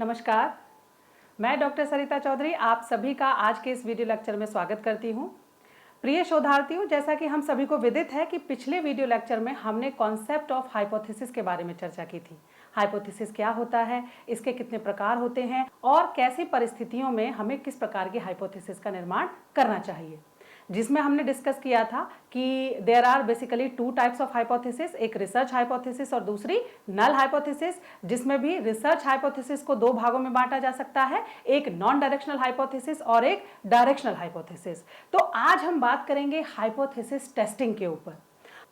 नमस्कार, मैं डॉक्टर सरिता चौधरी आप सभी का आज के इस वीडियो लेक्चर में स्वागत करती हूं। प्रिय शोधार्थियों, जैसा कि हम सभी को विदित है कि पिछले वीडियो लेक्चर में हमने कॉन्सेप्ट ऑफ हाइपोथेसिस के बारे में चर्चा की थी। हाइपोथेसिस क्या होता है, इसके कितने प्रकार होते हैं और कैसी परिस्थितियों में हमें किस प्रकार की हाइपोथेसिस का निर्माण करना चाहिए, जिसमें हमने डिस्कस किया था कि there are basically two types of hypothesis, एक रिसर्च हाइपोथेसिस और दूसरी नल हाइपोथेसिस, जिसमें भी रिसर्च हाइपोथेसिस को दो भागों में बांटा जा सकता है, एक नॉन डायरेक्शनल हाइपोथेसिस और एक डायरेक्शनल हाइपोथेसिस। तो आज हम बात करेंगे हाइपोथेसिस टेस्टिंग के ऊपर।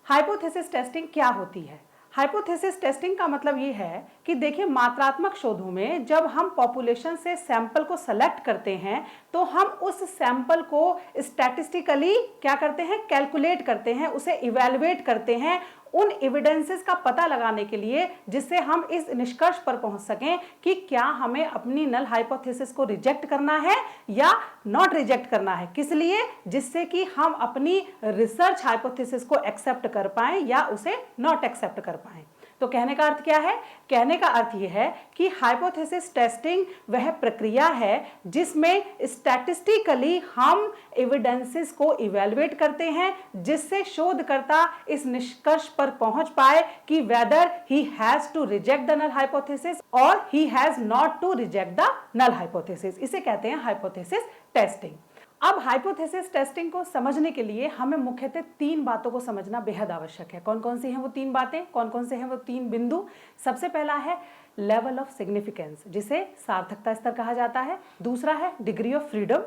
हाइपोथेसिस टेस्टिंग क्या होती है? हाइपोथेसिस टेस्टिंग का मतलब ये है कि देखिए, मात्रात्मक शोधों में जब हम पॉपुलेशन से सैंपल को सेलेक्ट करते हैं तो हम उस सैंपल को स्टैटिस्टिकली क्या करते हैं, कैलकुलेट करते हैं, उसे इवैल्यूएट करते हैं उन एविडेंसेस का पता लगाने के लिए, जिससे हम इस निष्कर्ष पर पहुंच सकें कि क्या हमें अपनी नल हाइपोथेसिस को रिजेक्ट करना है या नॉट रिजेक्ट करना है। किस लिए? जिससे कि हम अपनी रिसर्च हाइपोथेसिस को एक्सेप्ट कर पाएं या उसे नॉट एक्सेप्ट कर पाएं। तो कहने का अर्थ क्या है? कहने का अर्थ यह है कि हाइपोथेसिस टेस्टिंग वह प्रक्रिया है जिसमें स्टैटिस्टिकली हम एविडेंसेस को इवैल्यूएट करते हैं, जिससे शोधकर्ता इस निष्कर्ष पर पहुंच पाए कि whether he has to reject the null hypothesis और he has not to reject the null hypothesis. इसे कहते हैं हाइपोथेसिस टेस्टिंग। अब हाइपोथेसिस टेस्टिंग को समझने के लिए हमें मुख्यतः तीन बातों को समझना बेहद आवश्यक है। कौन कौन सी हैं वो तीन बातें, कौन कौन से हैं वो तीन बिंदु? सबसे पहला है लेवल ऑफ सिग्निफिकेंस, जिसे सार्थकता स्तर कहा जाता है। दूसरा है डिग्री ऑफ फ्रीडम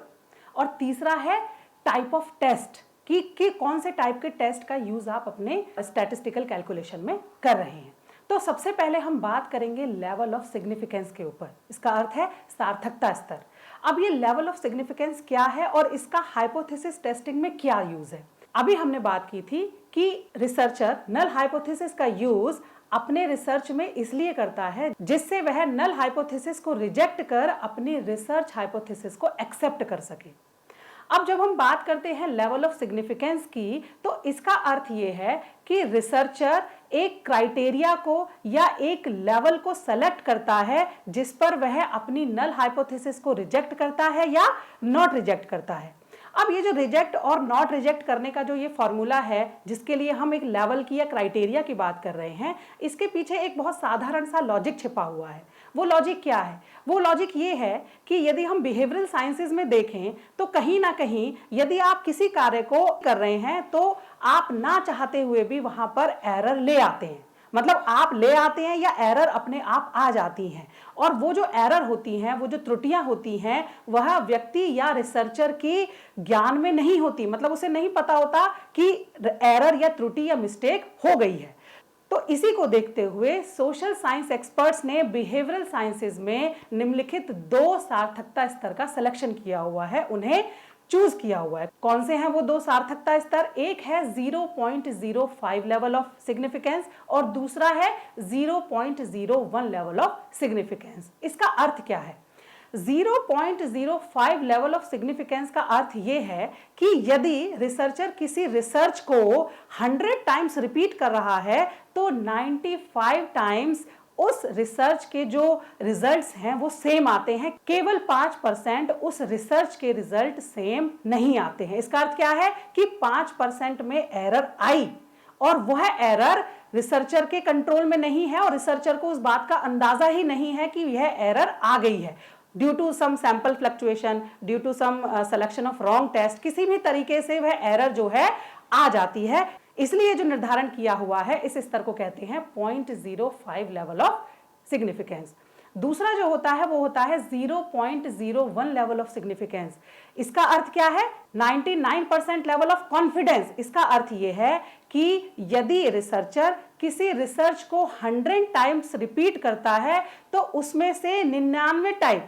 और तीसरा है टाइप ऑफ टेस्ट कि कौन से टाइप के टेस्ट का यूज आप अपने स्टैटिस्टिकल कैलकुलेशन में कर रहे हैं। तो सबसे पहले हम बात करेंगे लेवल ऑफ सिग्निफिकेंस के ऊपर। इसका अर्थ है सार्थकता स्तर। अब ये लेवल ऑफ सिग्निफिकेंस क्या है और इसका हाइपोथेसिस टेस्टिंग में क्या यूज है? अभी हमने बात की थी कि रिसर्चर नल हाइपोथेसिस का यूज अपने रिसर्च में इसलिए करता है जिससे वह नल हाइपोथेसिस को रिजेक्ट कर अपनी रिसर्च हाइपोथेसिस को एक्सेप्ट कर सके। अब जब हम बात करते हैं लेवल ऑफ सिग्निफिकेंस की, तो इसका अर्थ ये है कि रिसर्चर एक क्राइटेरिया को या एक लेवल को सेलेक्ट करता है जिस पर वह अपनी नल हाइपोथेसिस को रिजेक्ट करता है या नॉट रिजेक्ट करता है। अब ये जो रिजेक्ट और नॉट रिजेक्ट करने का जो ये फॉर्मूला है, जिसके लिए हम एक लेवल की या क्राइटेरिया की बात कर रहे हैं, इसके पीछे एक बहुत साधारण सा लॉजिक छिपा हुआ है। वो लॉजिक क्या है? वो लॉजिक ये है कि यदि हम बिहेवियरल साइंसेज में देखें तो कहीं ना कहीं यदि आप किसी कार्य को कर रहे हैं तो आप ना चाहते हुए भी वहां पर एरर ले आते हैं। मतलब आप ले आते हैं या एरर अपने आप आ जाती हैं, और वो जो एरर होती हैं, वो जो त्रुटियां होती हैं, वह व्यक्ति या रिसर्चर की ज्ञान में नहीं होती। मतलब उसे नहीं पता होता कि एरर या त्रुटि या मिस्टेक हो गई है। तो इसी को देखते हुए सोशल साइंस एक्सपर्ट्स ने बिहेवियरल साइंसेज में निम्नलिखित दो सार्थकता स्तर का सिलेक्शन किया हुआ है, उन्हें चूज किया हुआ है। कौन से हैं वो दो सार्थकता स्तर? एक है 0.05 लेवल ऑफ सिग्निफिकेंस और दूसरा है 0.01 लेवल ऑफ सिग्निफिकेंस। इसका अर्थ क्या है? 0.05 लेवल ऑफ सिग्निफिकेंस का अर्थ यह है कि यदि रिसर्चर किसी रिसर्च को 100 टाइम्स रिपीट कर रहा है तो 95 टाइम्स उस रिसर्च के जो रिजल्ट्स हैं वो सेम आते हैं, केवल 5% उस रिसर्च के रिजल्ट सेम नहीं आते हैं। इसका अर्थ क्या है कि 5% में एरर आई और वह एरर रिसर्चर के कंट्रोल में नहीं है और रिसर्चर को उस बात का अंदाजा ही नहीं है कि यह एरर आ गई है। Due to some sample fluctuation, due to some selection of wrong test, किसी भी तरीके से वह एरर जो है आ जाती है। इसलिए जो निर्धारण किया हुआ है इस स्तर को कहते हैं 0.05 लेवल ऑफ सिग्निफिकेंस। दूसरा जो होता है वो होता है 0.01 लेवल ऑफ सिग्निफिकेंस। इसका अर्थ क्या है? 99% लेवल ऑफ कॉन्फिडेंस। इसका अर्थ ये है कि यदि रिसर्चर किसी रिसर्च को 100 टाइम्स रिपीट करता है तो उसमें से 99 टाइम,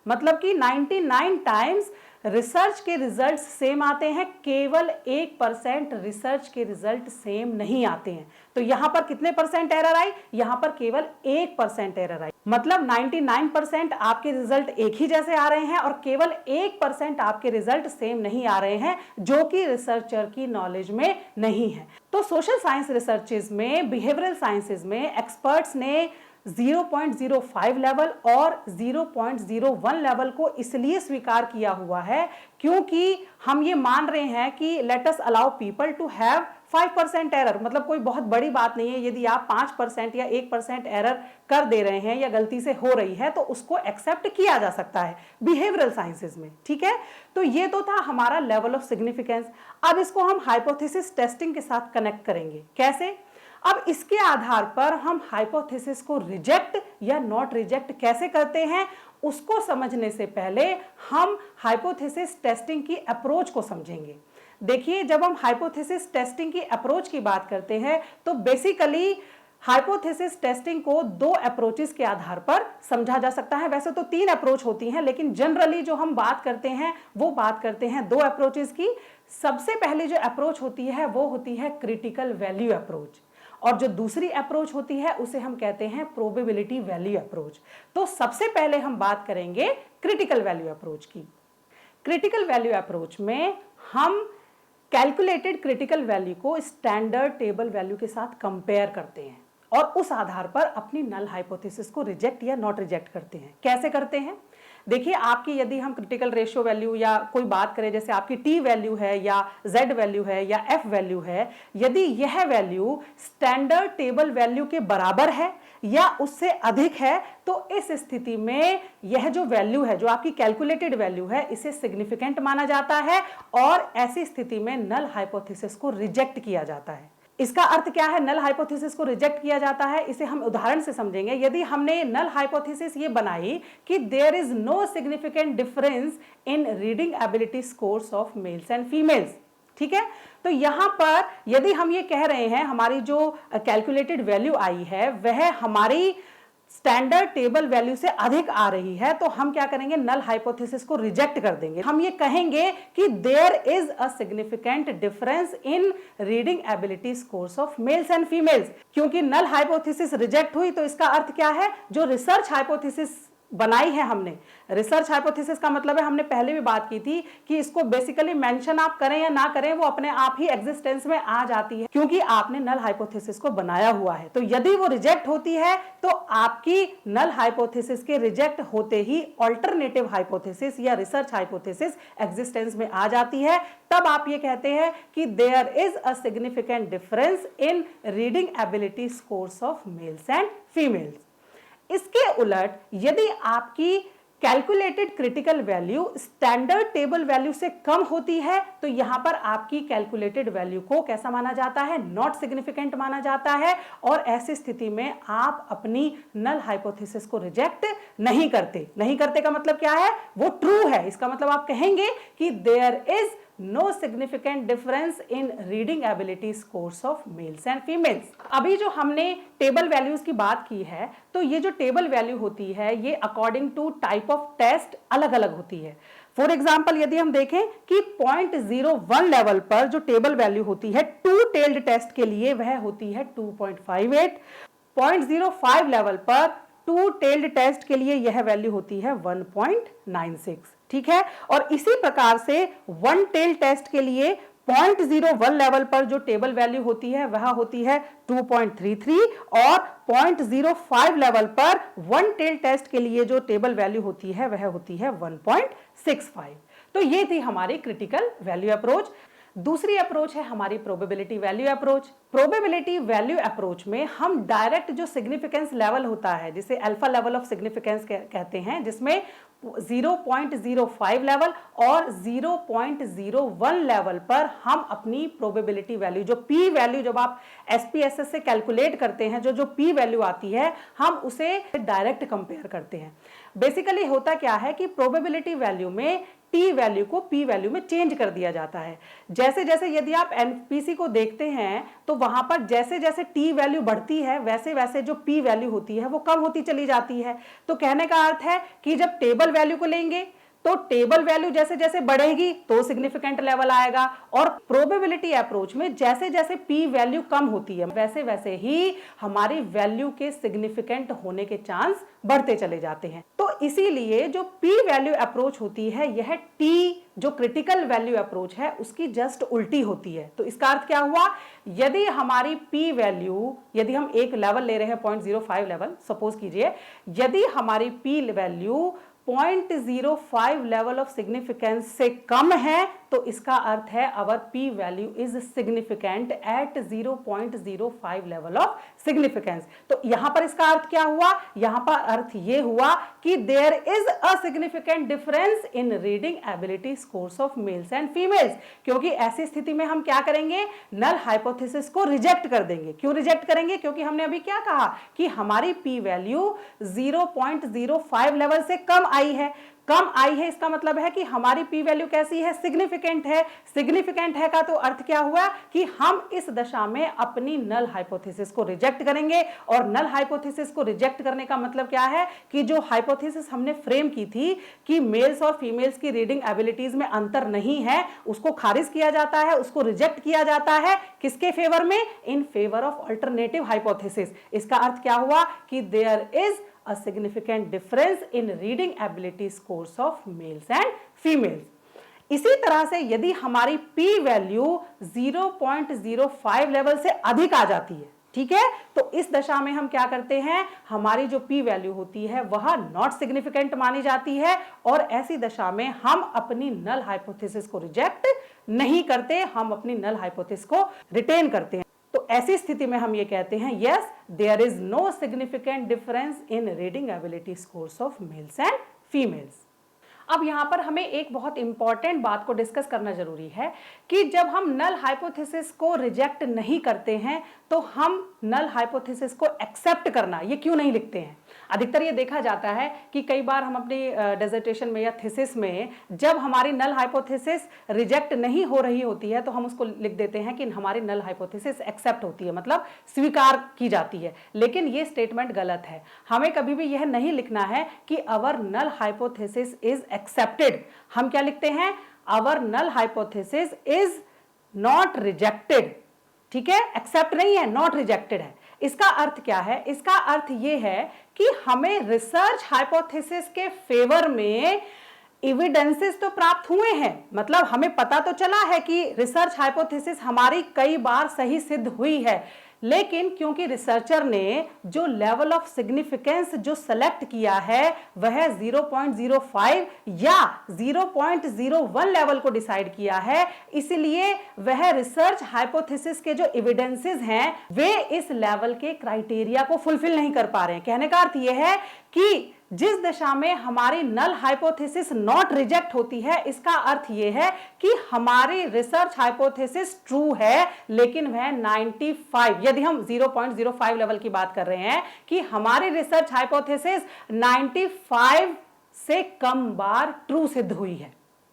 मतलब कि 99 टाइम्स रिसर्च के रिजल्ट्स सेम आते हैं, केवल 1% रिसर्च के रिजल्ट सेम नहीं आते हैं। तो यहां पर कितने परसेंट एरर आई, यहां पर केवल 1% एरर आई। मतलब 99% आपके रिजल्ट एक ही जैसे आ रहे हैं और केवल 1% आपके रिजल्ट सेम नहीं आ रहे हैं, जो कि रिसर्चर की नॉलेज में नहीं है। तो सोशल साइंस रिसर्चेज में, बिहेवियरल साइंसेज में एक्सपर्ट्स ने 0.05 लेवल और 0.01 लेवल को इसलिए स्वीकार किया हुआ है क्योंकि हम ये मान रहे हैं कि let us allow people to have 5% error. मतलब कोई बहुत बड़ी बात नहीं है, यदि आप 5% या 1% एरर कर दे रहे हैं या गलती से हो रही है तो उसको एक्सेप्ट किया जा सकता है बिहेवियरल साइंसेज में, ठीक है। तो ये तो था हमारा लेवल ऑफ सिग्निफिकेंस। अब इसको हम हाइपोथेसिस टेस्टिंग के साथ कनेक्ट करेंगे। कैसे? अब इसके आधार पर हम हाइपोथेसिस को रिजेक्ट या नॉट रिजेक्ट कैसे करते हैं, उसको समझने से पहले हम हाइपोथेसिस टेस्टिंग की अप्रोच को समझेंगे। देखिए, जब हम हाइपोथेसिस टेस्टिंग की अप्रोच की बात करते हैं तो बेसिकली हाइपोथेसिस टेस्टिंग को दो अप्रोचेस के आधार पर समझा जा सकता है। वैसे तो 3 अप्रोच होती हैं, लेकिन जनरली जो हम बात करते हैं वो बात करते हैं 2 अप्रोचेस की। सबसे पहले जो अप्रोच होती है वो होती है क्रिटिकल वैल्यू अप्रोच, और जो दूसरी अप्रोच होती है उसे हम कहते हैं प्रोबेबिलिटी वैल्यू अप्रोच। तो सबसे पहले हम बात करेंगे क्रिटिकल वैल्यू अप्रोच की। क्रिटिकल वैल्यू अप्रोच में हम कैलकुलेटेड क्रिटिकल वैल्यू को स्टैंडर्ड टेबल वैल्यू के साथ कंपेयर करते हैं और उस आधार पर अपनी नल हाइपोथेसिस को रिजेक्ट या नॉट रिजेक्ट करते हैं। कैसे करते हैं? देखिए, आपकी यदि हम क्रिटिकल रेशियो वैल्यू या कोई बात करें, जैसे आपकी टी वैल्यू है या जेड वैल्यू है या एफ वैल्यू है, यदि यह वैल्यू स्टैंडर्ड टेबल वैल्यू के बराबर है या उससे अधिक है तो इस स्थिति में यह जो वैल्यू है, जो आपकी कैलकुलेटेड वैल्यू है, इसे सिग्निफिकेंट माना जाता है और ऐसी स्थिति में नल हाइपोथेसिस को रिजेक्ट किया जाता है। इसका अर्थ क्या है? नल हाइपोथेसिस को रिजेक्ट किया जाता है, इसे हम उदाहरण से समझेंगे। यदि हमने नल हाइपोथेसिस ये बनाई कि there is no significant difference in reading ability scores of males and females, ठीक है, तो यहां पर यदि हम ये कह रहे हैं हमारी जो कैलकुलेटेड वैल्यू आई है वह हमारी स्टैंडर्ड टेबल वैल्यू से अधिक आ रही है, तो हम क्या करेंगे? नल हाइपोथेसिस को रिजेक्ट कर देंगे। हम ये कहेंगे कि there is a significant difference in reading ability scores of males and females. क्योंकि नल हाइपोथेसिस रिजेक्ट हुई तो इसका अर्थ क्या है? जो रिसर्च हाइपोथेसिस बनाई है हमने, रिसर्च हाइपोथेसिस का मतलब है, हमने पहले भी बात की थी कि इसको बेसिकली मेंशन आप करें या ना करें वो अपने आप ही एग्जिस्टेंस में आ जाती है क्योंकि आपने नल हाइपोथेसिस को बनाया हुआ है। तो यदि वो रिजेक्ट होती है तो आपकी नल हाइपोथेसिस के रिजेक्ट होते ही ऑल्टरनेटिव हाइपोथेसिस या रिसर्च हाइपोथेसिस एग्जिस्टेंस में आ जाती है। तब आप ये कहते हैं कि there is a significant difference in reading ability scores of males and females. इसके उलट यदि आपकी calculated critical value standard table value से कम होती है तो यहां पर आपकी कैलकुलेटेड वैल्यू को कैसा माना जाता है? नॉट सिग्निफिकेंट माना जाता है और ऐसी स्थिति में आप अपनी नल हाइपोथेसिस को रिजेक्ट नहीं करते। नहीं करते का मतलब क्या है? वो ट्रू है। इसका मतलब आप कहेंगे कि there is no significant difference in reading ability scores of males and females. अभी जो हमने टेबल वैल्यूज की बात की है तो ये जो टेबल वैल्यू होती है ये according to type of test अलग अलग होती है। फॉर एग्जाम्पल यदि हम देखें कि 0.01 लेवल पर जो टेबल वैल्यू होती है टू टेल्ड टेस्ट के लिए वह होती है 2.58, 0.05 लेवल पर टू टेल्ड टेस्ट के लिए यह वैल्यू होती है 1.96, ठीक है। और इसी प्रकार से वन टेल टेस्ट के लिए 0.01 लेवल पर जो टेबल वैल्यू होती है वह होती है 2.33 और 0.05 लेवल पर वन टेल टेस्ट के लिए जो टेबल वैल्यू होती है वह होती है 1.65। तो ये थी हमारी क्रिटिकल वैल्यू अप्रोच। दूसरी अप्रोच है हमारी probability value approach. Probability value approach में हम डायरेक्ट जो सिग्निफिकेंस लेवल होता है जिसे अल्फा लेवल ऑफ सिग्निफिकेंस कहते हैं, जिसमें 0.05 लेवल और 0.01 लेवल पर हम अपनी प्रोबेबिलिटी वैल्यू, जो पी वैल्यू जब आप एसपीएसएस से कैलकुलेट करते हैं, जो पी वैल्यू आती है हम उसे डायरेक्ट कंपेयर करते हैं। बेसिकली होता क्या है कि प्रोबेबिलिटी वैल्यू में टी वैल्यू को पी वैल्यू में चेंज कर दिया जाता है। जैसे जैसे यदि आप एनपीसी को देखते हैं तो वहां पर जैसे जैसे टी वैल्यू बढ़ती है वैसे वैसे जो पी वैल्यू होती है वो कम होती चली जाती है। तो कहने का अर्थ है कि जब टेबल वैल्यू को लेंगे तो टेबल वैल्यू जैसे जैसे बढ़ेगी तो सिग्निफिकेंट लेवल आएगा, और प्रोबेबिलिटी अप्रोच में जैसे जैसे पी वैल्यू कम होती है वैसे वैसे ही हमारी वैल्यू के सिग्निफिकेंट होने के चांस बढ़ते चले जाते हैं। तो इसीलिए जो पी वैल्यू अप्रोच होती है यह टी जो क्रिटिकल वैल्यू अप्रोच है उसकी जस्ट उल्टी होती है। तो इसका अर्थ क्या हुआ, यदि हमारी पी वैल्यू, यदि हम एक लेवल ले रहे हैं 0.05 लेवल सपोज कीजिए, यदि हमारी P value 0.05 level of significance से कम है तो इसका अर्थ है our P value is significant at 0.05 level of significance. तो यहां पर इसका अर्थ क्या हुआ, यहां पर अर्थ यह हुआ कि there is a significant difference in reading ability scores of males and females. क्योंकि ऐसी स्थिति में हम क्या करेंगे, नल हाइपोथेसिस को रिजेक्ट कर देंगे। क्यों रिजेक्ट करेंगे, क्योंकि हमने अभी क्या कहा कि हमारी पी वैल्यू 0.05 लेवल से कम आई है। कम आई है इसका मतलब है कि हमारी पी वैल्यू कैसी है, सिग्निफिकेंट है। सिग्निफिकेंट है का तो अर्थ क्या हुआ कि हम इस दशा में अपनी नल हाइपोथेसिस को रिजेक्ट करेंगे। और नल हाइपोथेसिस को रिजेक्ट करने का मतलब क्या है कि जो हाइपोथेसिस हमने फ्रेम की थी कि मेल्स और फीमेल्स की रीडिंग एबिलिटीज में अंतर नहीं है, उसको खारिज किया जाता है, उसको रिजेक्ट किया जाता है। किसके फेवर में, in favour of alternative hypothesis. इसका अर्थ क्या हुआ कि there is a significant difference in reading ability scores of males and females. इसी तरह से यदि हमारी p वैल्यू 0.05 लेवल से अधिक आ जाती है, ठीक है, तो इस दशा में हम क्या करते हैं, हमारी जो p वैल्यू होती है वह नॉट सिग्निफिकेंट मानी जाती है, और ऐसी दशा में हम अपनी नल हाइपोथेसिस को रिजेक्ट नहीं करते, हम अपनी नल हाइपोथेसिस को रिटेन करते हैं। तो ऐसी स्थिति में हम ये कहते हैं yes there is no significant difference in reading ability scores of males and females. अब यहां पर हमें एक बहुत इंपॉर्टेंट बात को डिस्कस करना जरूरी है कि जब हम नल हाइपोथेसिस को रिजेक्ट नहीं करते हैं तो हम नल हाइपोथेसिस को एक्सेप्ट करना ये क्यों नहीं लिखते हैं। अधिकतर ये देखा जाता है कि कई बार हम अपनी डिसर्टेशन में या थीसिस में जब हमारी नल हाइपोथेसिस रिजेक्ट नहीं हो रही होती है तो हम उसको लिख देते हैं कि हमारी नल हाइपोथेसिस एक्सेप्ट होती है, मतलब स्वीकार की जाती है। लेकिन ये स्टेटमेंट गलत है। हमें कभी भी यह नहीं लिखना है कि our null hypothesis is accepted. हम क्या लिखते हैं, our null hypothesis is not rejected. ठीक है, एक्सेप्ट नहीं है, नॉट रिजेक्टेड है। इसका अर्थ क्या है, इसका अर्थ यह है कि हमें रिसर्च हाइपोथेसिस के फेवर में एविडेंसेस तो प्राप्त हुए हैं, मतलब हमें पता तो चला है कि रिसर्च हाइपोथेसिस हमारी कई बार सही सिद्ध हुई है, लेकिन क्योंकि रिसर्चर ने जो लेवल ऑफ सिग्निफिकेंस जो सेलेक्ट किया है वह 0.05 या 0.01 लेवल को डिसाइड किया है, इसलिए वह रिसर्च हाइपोथेसिस के जो एविडेंसेस हैं वे इस लेवल के क्राइटेरिया को फुलफिल नहीं कर पा रहे हैं। कहने का अर्थ यह है कि जिस दशा में हमारी नल हाइपोथेसिस नॉट रिजेक्ट होती है, इसका अर्थ यह है कि हमारी रिसर्च हाइपोथेसिस ट्रू है, लेकिन वह 95, यदि हम 0.05 लेवल की बात कर रहे हैं कि हमारी रिसर्च हाइपोथेसिस 95 से कम बार ट्रू सिद्ध हुई है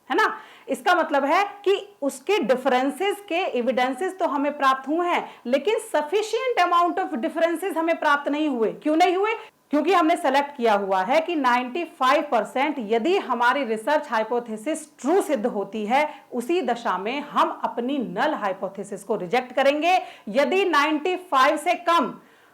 ना। इसका मतलब है कि उसके डिफरेंसेस के एविडेंसेस तो हमें प्राप्त हुए हैं, लेकिन सफिशिएंट अमाउंट ऑफ डिफरेंसेस हमें प्राप्त नहीं हुए। क्यों नहीं हुए, क्योंकि हमने सेलेक्ट किया हुआ है कि 95% यदि हमारी रिसर्च हाइपोथेसिस ट्रू सिद्ध होती है उसी दशा में हम अपनी नल हाइपोथेसिस को रिजेक्ट करेंगे। यदि 95 से कम,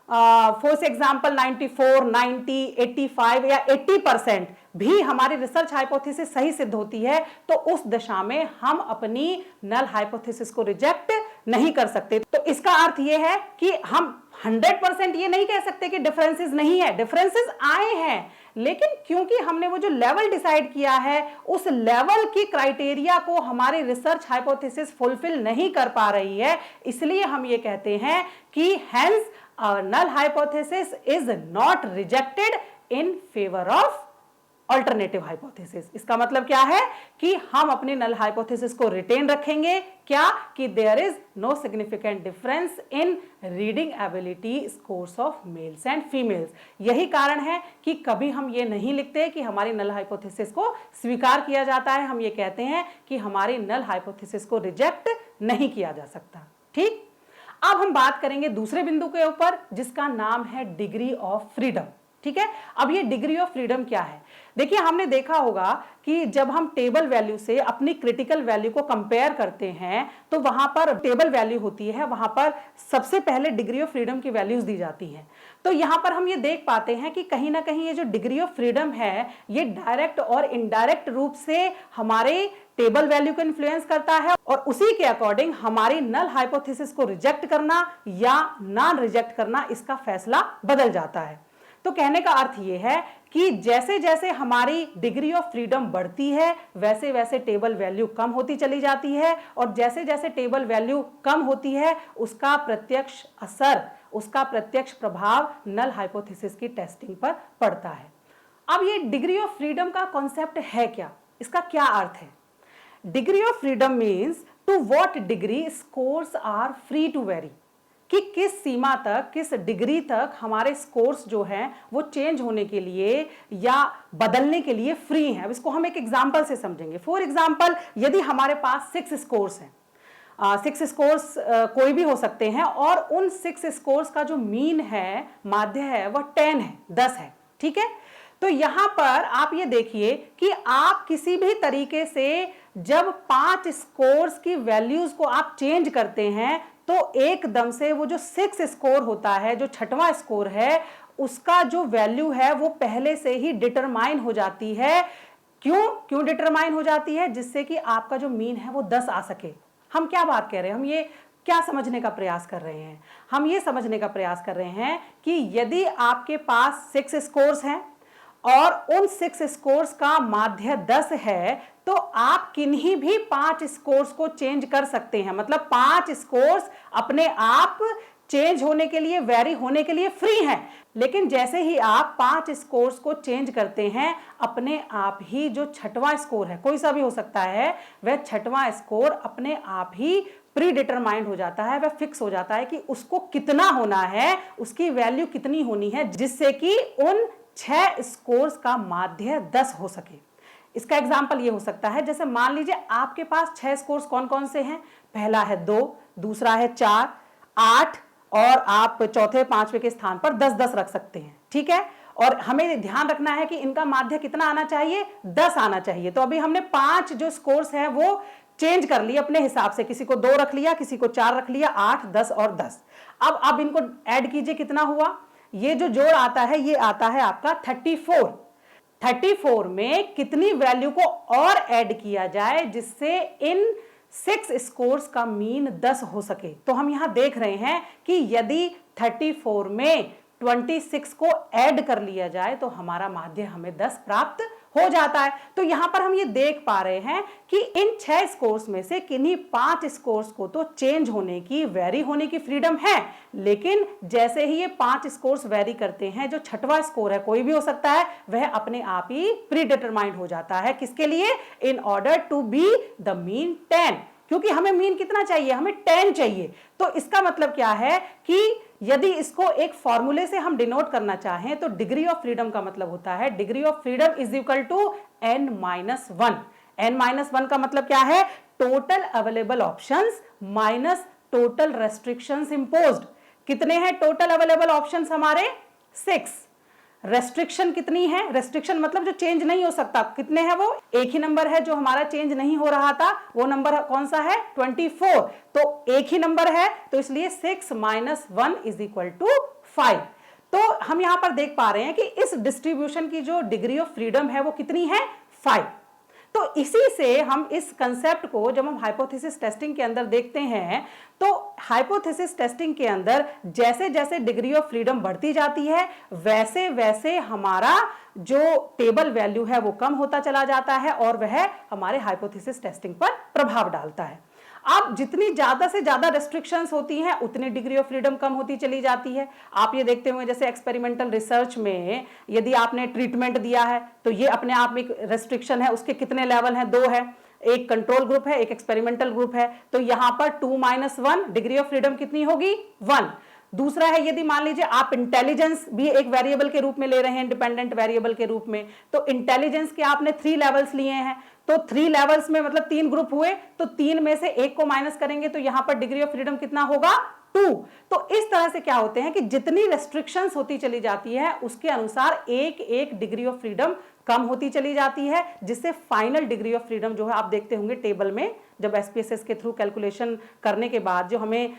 फॉर एग्जांपल 94, 90, 85 या 80% भी हमारी रिसर्च हाइपोथेसिस सही सिद्ध होती है तो उस दशा में हम अपनी नल हाइपोथेसिस को रिजेक्ट नहीं कर सकते। तो इसका अर्थ यह है कि हम 100% ये नहीं कह सकते कि डिफरेंसेस नहीं है, डिफरेंसेस आए हैं, लेकिन क्योंकि हमने वो जो लेवल डिसाइड किया है उस लेवल की क्राइटेरिया को हमारी रिसर्च हाइपोथेसिस फुलफिल नहीं कर पा रही है, इसलिए हम ये कहते हैं कि hence null hypothesis is not rejected in favor of alternative hypothesis. इसका मतलब क्या है कि हम अपनी नल हाइपोथेसिस को रिटेन रखेंगे, क्या कि there is no significant difference in reading ability scores of males and females. यही कारण है कि कभी हम ये नहीं लिखते कि हमारी नल हाइपोथेसिस को स्वीकार किया जाता है, हम ये कहते हैं कि हमारी नल हाइपोथेसिस को रिजेक्ट नहीं किया जा सकता। ठीक, अब हम बात करेंगे दूसरे बिंदु के ऊपर जिसका नाम है डिग्री ऑफ फ्रीडम। ठीक है। अब ये डिग्री ऑफ फ्रीडम क्या है? देखिए, हमने देखा होगा कि जब हम टेबल वैल्यू से अपनी क्रिटिकल वैल्यू को कंपेयर करते हैं तो वहां पर टेबल वैल्यू होती है, वहां पर सबसे पहले डिग्री ऑफ फ्रीडम की वैल्यूज दी जाती हैं। तो यहां पर हम ये देख पाते हैं कि कहीं ना कहीं ये जो डिग्री ऑफ फ्रीडम है ये डायरेक्ट और इनडायरेक्ट रूप से हमारे टेबल वैल्यू को इन्फ्लुएंस करता है और उसी के अकॉर्डिंग हमारी नल हाइपोथेसिस को रिजेक्ट करना या नॉन रिजेक्ट करना इसका फैसला बदल जाता है। तो कहने का अर्थ यह है कि जैसे जैसे हमारी डिग्री ऑफ फ्रीडम बढ़ती है वैसे वैसे टेबल वैल्यू कम होती चली जाती है और जैसे जैसे टेबल वैल्यू कम होती है उसका प्रत्यक्ष असर, उसका प्रत्यक्ष प्रभाव नल हाइपोथेसिस की टेस्टिंग पर पड़ता है। अब ये डिग्री ऑफ फ्रीडम का कॉन्सेप्ट है क्या, इसका क्या अर्थ है? Degree of freedom means to what degree scores are free to vary, कि किस सीमा तक, किस डिग्री तक हमारे स्कोर्स जो हैं वो चेंज होने के लिए या बदलने के लिए फ्री हैं। अब इसको हम एक एग्जांपल से समझेंगे। फॉर एग्जांपल, यदि हमारे पास 6 स्कोर्स हैं, 6 स्कोर्स कोई भी हो सकते हैं और उन 6 स्कोर्स का जो मीन है, माध्य है, वह 10 है, 10 है, ठीक है। तो यहां पर आप ये देखिए कि आप किसी भी तरीके से जब 5 स्कोर्स की वैल्यूज को आप चेंज करते हैं तो एकदम से वो जो 6 स्कोर होता है, जो 6वां स्कोर है, उसका जो वैल्यू है वो पहले से ही डिटरमाइन हो जाती है। क्यों डिटरमाइन हो जाती है? जिससे कि आपका जो मीन है वो 10 आ सके। हम क्या बात कह रहे हैं, हम ये क्या समझने का प्रयास कर रहे हैं? हम ये समझने का प्रयास कर रहे हैं कि यदि आपके पास 6 स्कोर्स हैं और उन 6 स्कोर्स का माध्य 10 है तो आप किन्हीं भी 5 स्कोर्स को चेंज कर सकते हैं। मतलब 5 स्कोर्स अपने आप चेंज होने के लिए, वेरी होने के लिए फ्री हैं। लेकिन जैसे ही आप 5 स्कोर्स को चेंज करते हैं, अपने आप ही जो 6वां स्कोर है, कोई सा भी हो सकता है, वह 6वां स्कोर अपने आप ही प्री डिटरमाइंड हो जाता है, वह फिक्स हो जाता है कि उसको कितना होना है, उसकी वैल्यू कितनी होनी है, जिससे कि उन 6 स्कोर्स का माध्य 10 हो सके। इसका एग्जाम्पल ये हो सकता है, जैसे मान लीजिए आपके पास 6 स्कोर्स कौन कौन से हैं? पहला है 2, दूसरा है 4, 8 और आप चौथे 5वें के स्थान पर 10-10 रख सकते हैं, ठीक है। और हमें ध्यान रखना है कि इनका माध्य कितना आना चाहिए? 10 आना चाहिए। तो अभी हमने 5 जो स्कोर्स हैं वो चेंज कर लिए अपने हिसाब से, किसी को 2 रख लिया, किसी को 4 रख लिया, 8, 10 और 10। अब इनको ऐड कीजिए, कितना हुआ? ये जो जोड़ आता है ये आता है आपका 34। 34 में कितनी वैल्यू को और ऐड किया जाए जिससे इन 6 स्कोर्स का मीन 10 हो सके? तो हम यहां देख रहे हैं कि यदि 34 में 26 को ऐड कर लिया जाए तो हमारा माध्य हमें 10 प्राप्त हो जाता है। तो यहां पर हम ये देख पा रहे हैं कि इन 6 स्कोर्स में से किन्हीं 5 स्कोर्स को तो चेंज होने की, वेरी होने की फ्रीडम है, लेकिन जैसे ही ये 5 स्कोर्स वेरी करते हैं, जो 6वां स्कोर है, कोई भी हो सकता है, वह अपने आप ही प्री डिटरमाइंड हो जाता है। किसके लिए? In order to be the mean 10, क्योंकि हमें मीन कितना चाहिए? हमें 10 चाहिए। तो इसका मतलब क्या है कि यदि इसको एक फॉर्मूले से हम डिनोट करना चाहें तो डिग्री ऑफ फ्रीडम का मतलब होता है degree of freedom is equal to n-1। n-1 का मतलब क्या है? Total available options minus total restrictions imposed. कितने हैं टोटल अवेलेबल ऑप्शंस हमारे? 6। रेस्ट्रिक्शन कितनी है? रेस्ट्रिक्शन मतलब जो चेंज नहीं हो सकता, कितने हैं वो? एक ही नंबर है जो हमारा चेंज नहीं हो रहा था, वो नंबर कौन सा है? 24। तो एक ही नंबर है, तो इसलिए 6 - 1 = 5। तो हम यहां पर देख पा रहे हैं कि इस डिस्ट्रीब्यूशन की जो डिग्री ऑफ फ्रीडम है वो कितनी है? 5। तो इसी से हम इस कंसेप्ट को जब हम हाइपोथेसिस टेस्टिंग के अंदर देखते हैं तो हाइपोथेसिस टेस्टिंग के अंदर जैसे जैसे डिग्री ऑफ फ्रीडम बढ़ती जाती है वैसे वैसे हमारा जो टेबल वैल्यू है वो कम होता चला जाता है और वह हमारे हाइपोथेसिस टेस्टिंग पर प्रभाव डालता है। अब जितनी ज्यादा से ज्यादा रेस्ट्रिक्शंस होती हैं उतनी डिग्री ऑफ फ्रीडम कम होती चली जाती है। आप ये देखते हुए जैसे एक्सपेरिमेंटल रिसर्च में यदि आपने ट्रीटमेंट दिया है तो ये अपने आप में एक रेस्ट्रिक्शन है, उसके कितने लेवल हैं? 2 है। एक कंट्रोल ग्रुप है, एक एक्सपेरिमेंटल ग्रुप है, तो यहां पर 2 - 1 डिग्री ऑफ फ्रीडम कितनी होगी? 1। दूसरा है यदि मान लीजिए आप इंटेलिजेंस भी एक वेरिएबल के रूप में ले रहे हैं, इंडिपेंडेंट वेरिएबल के रूप में, तो इंटेलिजेंस के आपने 3 लेवल्स लिए हैं, तो 3 लेवल्स में मतलब 3 ग्रुप हुए, तो 3 में से 1 को माइनस करेंगे तो यहां पर डिग्री ऑफ फ्रीडम कितना होगा? 2। तो इस तरह से क्या होते हैं कि जितनी रेस्ट्रिक्शंस होती चली जाती है उसके अनुसार एक एक डिग्री ऑफ फ्रीडम कम होती चली जाती है, जिससे फाइनल डिग्री ऑफ फ्रीडम जो है आप देखते होंगे टेबल में, जब एसपीएसएस के थ्रू कैलकुलेशन करने के बाद जो हमें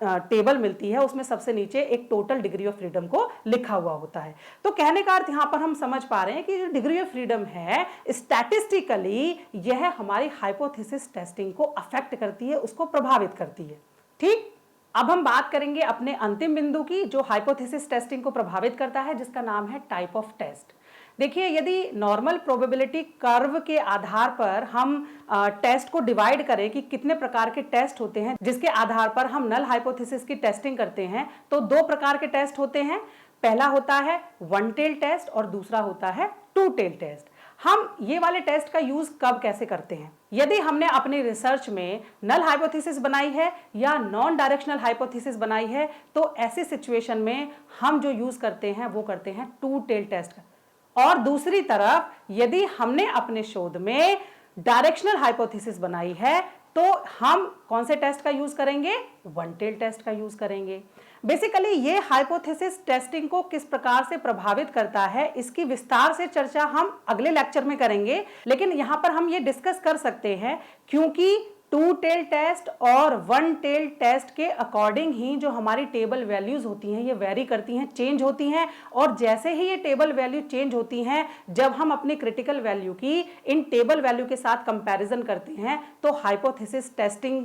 टेबल मिलती है उसमें सबसे नीचे एक टोटल डिग्री ऑफ फ्रीडम को लिखा हुआ होता है। तो कहने का अर्थ यहां पर हम समझ पा रहे हैं कि जो डिग्री ऑफ फ्रीडम है स्टैटिस्टिकली यह हमारी हाइपोथेसिस टेस्टिंग को अफेक्ट करती है, उसको प्रभावित करती है। ठीक, अब हम बात करेंगे अपने अंतिम बिंदु की जो हाइपोथेसिस टेस्टिंग को प्रभावित करता है, जिसका नाम है टाइप ऑफ टेस्ट। देखिए, यदि नॉर्मल प्रोबेबिलिटी कर्व के आधार पर हम टेस्ट को डिवाइड करें कि कितने प्रकार के टेस्ट होते हैं जिसके आधार पर हम नल हाइपोथेसिस की टेस्टिंग करते हैं, तो दो प्रकार के टेस्ट होते हैं। पहला होता है वन टेल टेस्ट और दूसरा होता है टू टेल टेस्ट। हम ये वाले टेस्ट का यूज कब कैसे करते हैं? यदि हमने अपनी रिसर्च में नल हाइपोथेसिस बनाई है या नॉन डायरेक्शनल हाइपोथेसिस बनाई है, तो ऐसी सिचुएशन में हम जो यूज करते हैं वो करते हैं टू टेल टेस्ट का। और दूसरी तरफ यदि हमने अपने शोध में डायरेक्शनल हाइपोथेसिस बनाई है तो हम कौन से टेस्ट का यूज करेंगे? वन टेल टेस्ट का यूज करेंगे। बेसिकली ये हाइपोथेसिस टेस्टिंग को किस प्रकार से प्रभावित करता है इसकी विस्तार से चर्चा हम अगले लेक्चर में करेंगे, लेकिन यहां पर हम ये डिस्कस कर सकते हैं क्योंकि टू टेल टेस्ट और वन टेल टेस्ट के अकॉर्डिंग ही जो हमारी टेबल वैल्यूज होती हैं ये वेरी करती हैं, चेंज होती हैं। और जैसे ही ये टेबल वैल्यू चेंज होती हैं, जब हम अपनी क्रिटिकल वैल्यू की इन टेबल वैल्यू के साथ कंपैरिजन करते हैं तो हाइपोथेसिस टेस्टिंग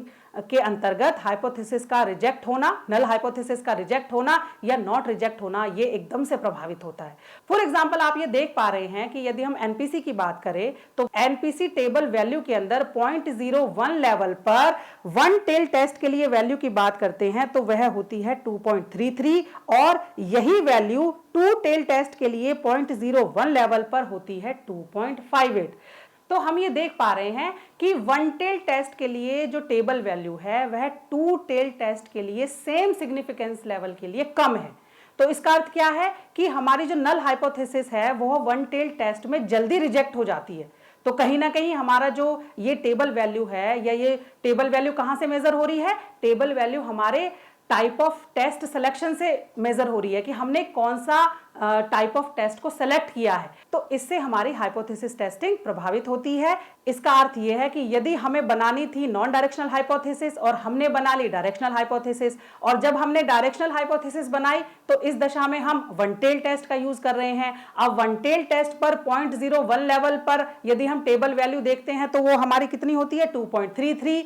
के अंतर्गत हाइपोथेसिस का रिजेक्ट होना, नल हाइपोथेसिस का रिजेक्ट होना या नॉट रिजेक्ट होना, ये एकदम से प्रभावित होता है। फॉर एग्जांपल आप ये देख पा रहे हैं कि यदि हम एनपीसी की बात करें तो एनपीसी टेबल वैल्यू के अंदर 0.01 लेवल पर वन टेल टेस्ट के लिए वैल्यू की बात करते हैं तो वह होती है 2.33 और यही वैल्यू टू टेल टेस्ट के लिए 0.01 लेवल पर होती है 2.58। तो हम ये देख पा रहे हैं कि वन टेल टेस्ट के लिए जो टेबल वैल्यू है वह टू टेल टेस्ट के लिए सेम सिग्निफिकेंस लेवल के लिए कम है। तो इसका अर्थ क्या है कि हमारी जो नल हाइपोथेसिस है वो वन टेल टेस्ट में जल्दी रिजेक्ट हो जाती है। तो कहीं ना कहीं हमारा जो ये टेबल वैल्यू है या ये टेबल वैल्यू कहां से मेजर हो रही है? टेबल वैल्यू हमारे टाइप ऑफ टेस्ट सिलेक्शन से मेजर हो रही है कि हमने कौन सा टाइप ऑफ टेस्ट को सेलेक्ट किया है। तो इससे हमारी हाइपोथेसिस टेस्टिंग प्रभावित होती है। इसका अर्थ यह है कि यदि हमें बनानी थी नॉन डायरेक्शनल हाइपोथेसिस और हमने बना ली डायरेक्शनल हाइपोथेसिस, और जब हमने डायरेक्शनल हाइपोथेसिस बनाई तो इस दशा में हम वन टेल टेस्ट का यूज कर रहे हैं। अब वन टेल टेस्ट पर 0.01 लेवल पर यदि हम टेबल वैल्यू देखते हैं तो वो हमारी कितनी होती है? 2.33।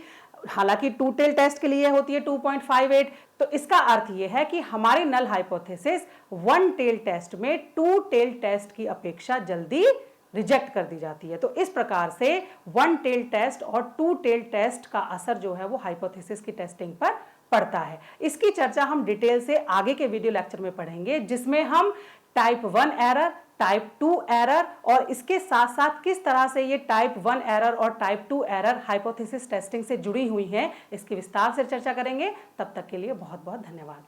हालांकि टू टेल टेस्ट के लिए होती है 2.58। तो इसका अर्थ यह है कि हमारी null hypothesis one tail test में टू टेल टेस्ट की अपेक्षा जल्दी रिजेक्ट कर दी जाती है। तो इस प्रकार से वन टेल टेस्ट और टू टेल टेस्ट का असर जो है वो हाइपोथेसिस की टेस्टिंग पर पड़ता है। इसकी चर्चा हम डिटेल से आगे के वीडियो लेक्चर में पढ़ेंगे, जिसमें हम टाइप 1 एरर, टाइप 2 एरर और इसके साथ साथ किस तरह से ये टाइप 1 एरर और टाइप 2 एरर हाइपोथेसिस टेस्टिंग से जुड़ी हुई हैं, इसकी विस्तार से चर्चा करेंगे। तब तक के लिए बहुत बहुत धन्यवाद।